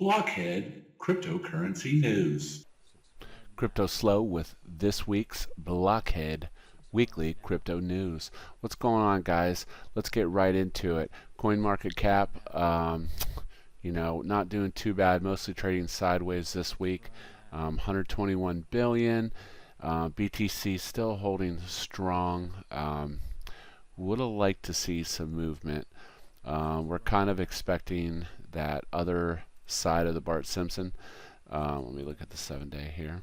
Blockhead Cryptocurrency News. CryptoSlo with this week's Blockhead Weekly Crypto News. What's going on, guys? Let's get right into it. CoinMarketCap, not doing too bad. Mostly trading sideways this week. 121 billion. BTC still holding strong. Would have liked to see some movement. We're kind of expecting that other side of the Bart Simpson. Let me look at the 7-day here.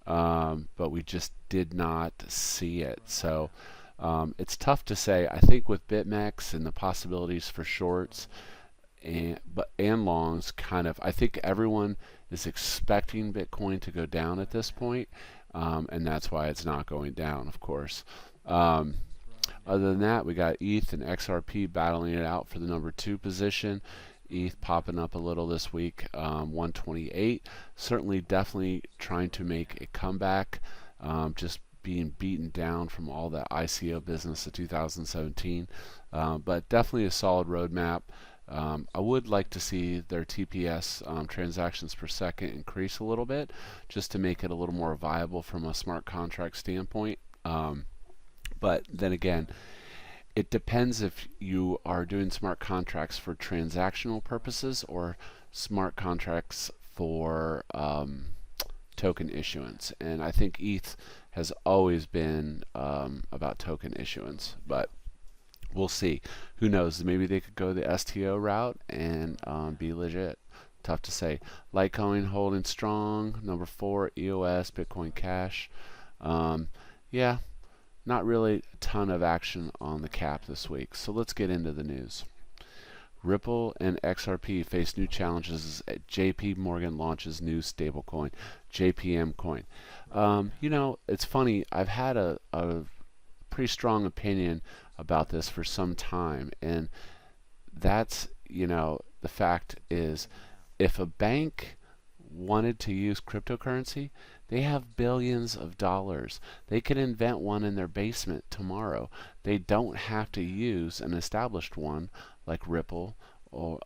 But we just did not see it. So it's tough to say. I think with BitMEX and the possibilities for shorts and longs, I think everyone is expecting Bitcoin to go down at this point, and that's why it's not going down, of course. Other than that, we got ETH and XRP battling it out for the number 2 position. ETH popping up a little this week, 128. Certainly, definitely trying to make a comeback. Just being beaten down from all that ICO business of 2017. But definitely a solid roadmap. I would like to see their TPS transactions per second increase a little bit, just to make it a little more viable from a smart contract standpoint. But then again, it depends if you are doing smart contracts for transactional purposes or smart contracts for token issuance. And I think ETH has always been about token issuance, but we'll see. Who knows? Maybe they could go the STO route and be legit. Tough to say. Litecoin holding strong. Number 4, EOS, Bitcoin Cash. Yeah. Not really a ton of action on the cap this week, so let's get into the news. Ripple and XRP face new challenges as JPMorgan launches new stablecoin, JPM coin. It's funny, I've had a pretty strong opinion about this for some time, and that's, the fact is, if a bank wanted to use cryptocurrency, they have billions of dollars. They could invent one in their basement tomorrow. They don't have to use an established one like Ripple or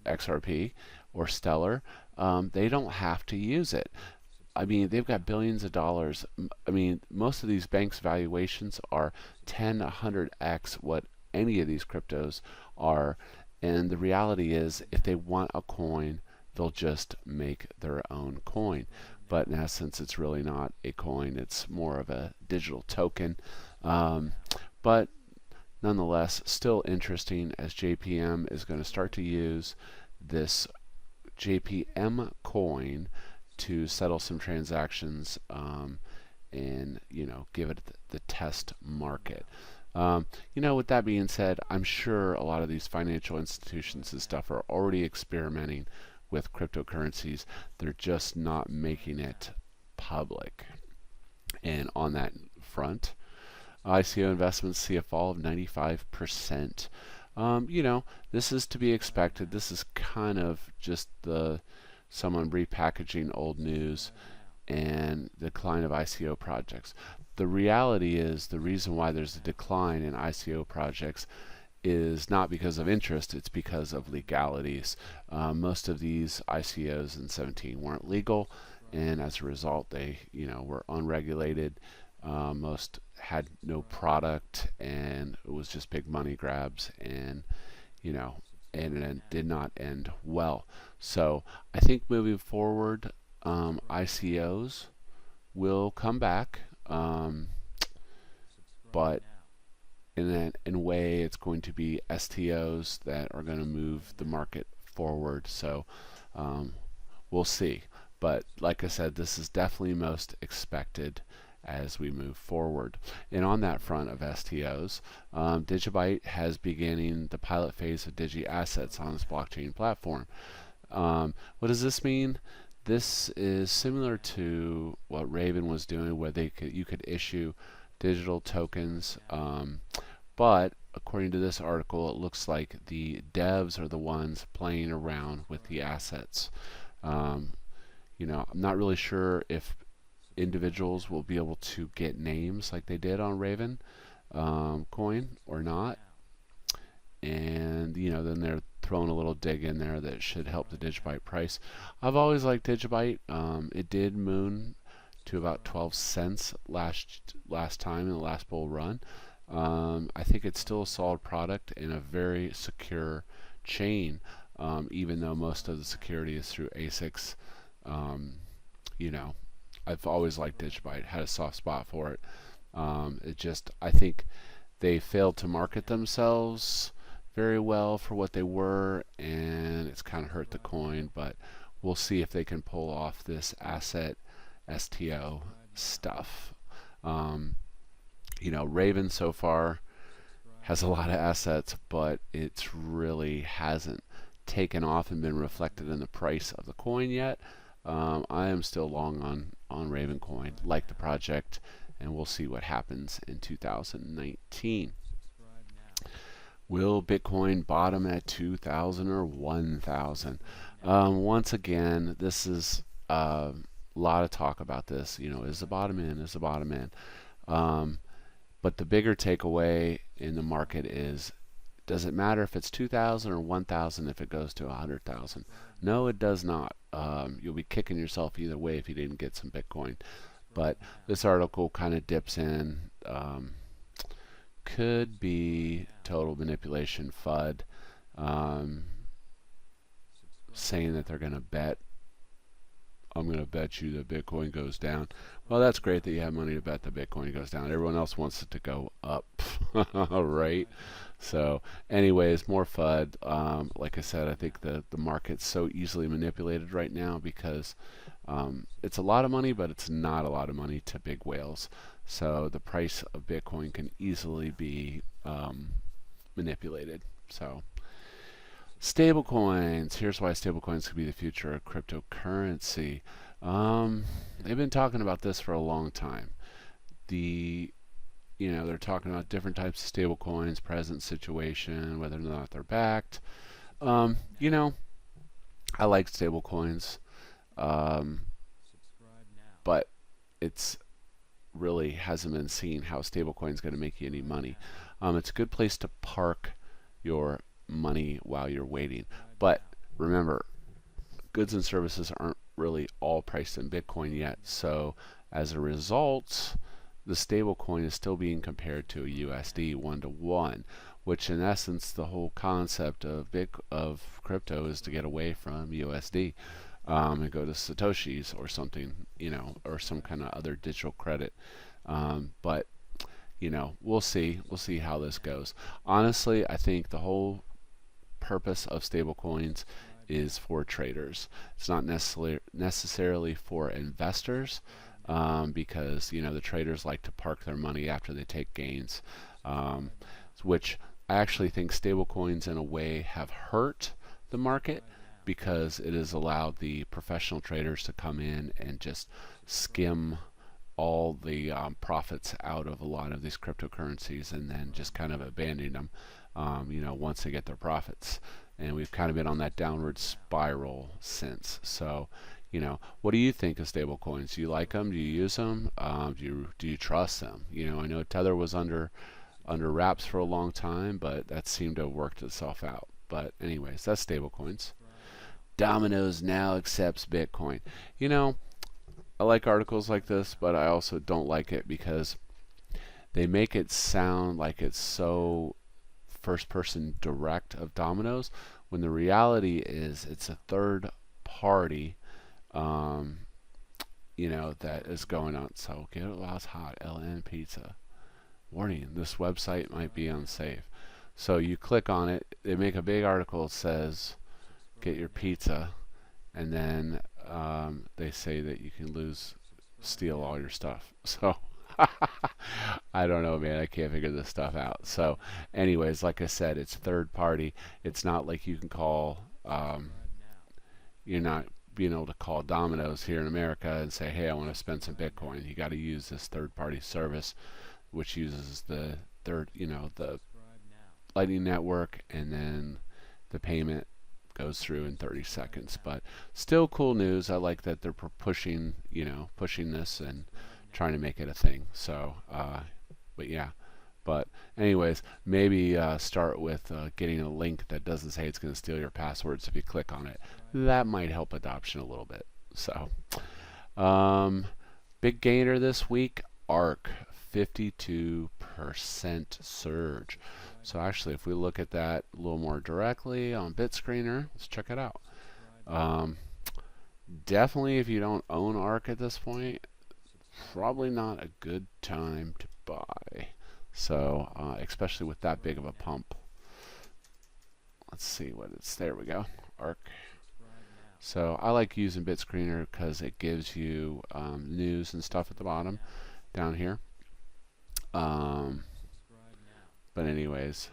XRP or Stellar. They don't have to use it. I mean, they've got billions of dollars. I mean, most of these banks' valuations are 10, 100x what any of these cryptos are. And the reality is, if they want a coin, they'll just make their own coin. But in essence, it's really not a coin. It's more of a digital token. But nonetheless, still interesting, as JPM is going to start to use this JPM coin to settle some transactions and, give it the test market. With that being said, I'm sure a lot of these financial institutions and stuff are already experimenting with cryptocurrencies. They're just not making it public. And on that front, ICO investments see a fall of 95%. This is to be expected. This is kind of just someone repackaging old news and the decline of ICO projects. The reality is, the reason why there's a decline in ICO projects is not because of interest, it's because of legalities. Most of these ICOs in 17 weren't legal, and as a result, they were unregulated. Most had no product, and it was just big money grabs, and it did not end well. So I think moving forward, ICOs will come back, but in a way, it's going to be STOs that are going to move the market forward. So we'll see. But like I said, this is definitely most expected as we move forward. And on that front of STOs, Digibyte has beginning the pilot phase of Digi Assets on its blockchain platform. What does this mean? This is similar to what Raven was doing, where you could issue digital tokens, but according to this article, it looks like the devs are the ones playing around with the assets. I'm not really sure if individuals will be able to get names like they did on Raven coin or not. And then throwing a little dig in there that should help the Digibyte price. I've always liked Digibyte. It did moon to about 12 cents last time in the last bull run. I think it's still a solid product and a very secure chain, even though most of the security is through ASICs. You know, I've always liked Digibyte, had a soft spot for it. I think they failed to market themselves very well for what they were, and it's kind of hurt the coin, but we'll see if they can pull off this asset STO stuff. You know, Raven so far has a lot of assets, but it really hasn't taken off and been reflected in the price of the coin yet. I am still long on Raven coin, like the project, and we'll see what happens in 2019. Will Bitcoin bottom at 2,000 or 1,000? Once again, this is a lot of talk about this. You know, is the bottom in? Is the bottom in? But the bigger takeaway in the market is, does it matter if it's 2,000 or 1,000 if it goes to 100,000? No, it does not. You'll be kicking yourself either way if you didn't get some Bitcoin. But this article kind of dips in. Could be total manipulation FUD, saying that they're going to bet. I'm going to bet you that Bitcoin goes down. Well, that's great that you have money to bet that Bitcoin goes down. Everyone else wants it to go up, right? So anyways, more FUD. Like I said, I think the market's so easily manipulated right now because it's a lot of money, but it's not a lot of money to big whales. So the price of Bitcoin can easily be manipulated. So stablecoins. Here's why stablecoins could be the future of cryptocurrency. They've been talking about this for a long time. They're talking about different types of stablecoins, present situation, whether or not they're backed. I like stablecoins, but it's really hasn't been seen how stablecoin is going to make you any money. It's a good place to park your money while you're waiting. But remember, goods and services aren't really all priced in Bitcoin yet. So as a result, the stablecoin is still being compared to a USD 1-to-1, which in essence, the whole concept of crypto is to get away from USD and go to Satoshis or something, or some kind of other digital credit. But we'll see. We'll see how this goes. Honestly, I think the whole purpose of stablecoins is for traders. It's not necessarily for investors, because the traders like to park their money after they take gains, which I actually think stablecoins in a way have hurt the market, because it has allowed the professional traders to come in and just skim all the profits out of a lot of these cryptocurrencies and then just kind of abandon them once they get their profits. And we've kind of been on that downward spiral since. So what do you think of stablecoins? Do you like them? Do you use them? Do you trust them? I know Tether was under wraps for a long time, but that seemed to have worked itself out. But anyways, that's stablecoins. Dominos now accepts Bitcoin. I like articles like this, but I also don't like it because they make it sound like it's so first person direct of Dominos, when the reality is it's a third party that is going on. So get it while it's hot. LN Pizza. Warning, this website might be unsafe. So you click on it, they make a big article that says get your pizza, and then they say that you can steal all your stuff. So I don't know, man. I can't figure this stuff out. So anyways, like I said, it's third party. It's not like you can call, you're not being able to call Domino's here in America and say, hey, I want to spend some Bitcoin. You got to use this third party service, which uses the the Lightning Network, and then the payment goes through in 30 seconds. But still cool news. I like that they're pushing this and trying to make it a thing. So but yeah, But anyways, maybe start with getting a link that doesn't say it's going to steal your passwords if you click on it. That might help adoption a little bit. So, big gainer this week, ARK, 52% surge. So actually, if we look at that a little more directly on BitScreener, let's check it out. Definitely, if you don't own ARK at this point, probably not a good time to buy. So, especially with that big of a pump. Let's see what it's, there we go, ARK. So I like using BitScreener because it gives you news and stuff at the bottom down here. But anyways,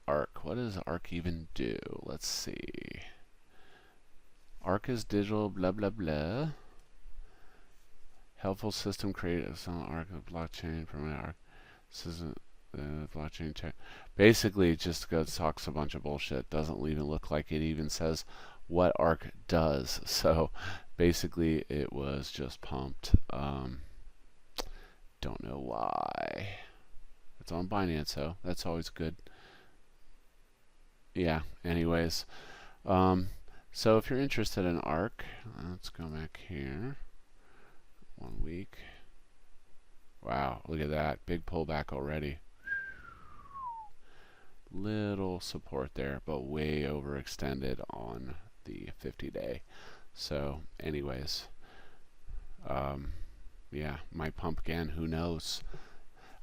ARK, what does ARK even do? Let's see. ARK is digital, blah, blah, blah. Helpful system created on ARK blockchain from ARK. This isn't the blockchain check. Basically, it just goes talks a bunch of bullshit. Doesn't even look like it even says what ARK does. So basically, it was just pumped. Don't know why. It's on Binance, though. That's always good. Yeah. Anyways, so if you're interested in ARK, let's go back here. 1 week. Wow, look at that. Big pullback already. Little support there, but way overextended on the 50-day. So, anyways, yeah, might pump again. Who knows?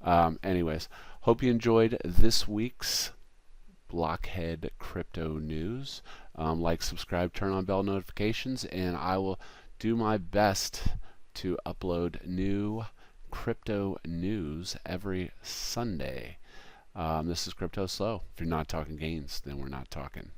Anyways, hope you enjoyed this week's Blockhead Crypto News. Like, subscribe, turn on bell notifications, and I will do my best to upload new crypto news every Sunday. This is CryptoSlo. If you're not talking gains, then we're not talking.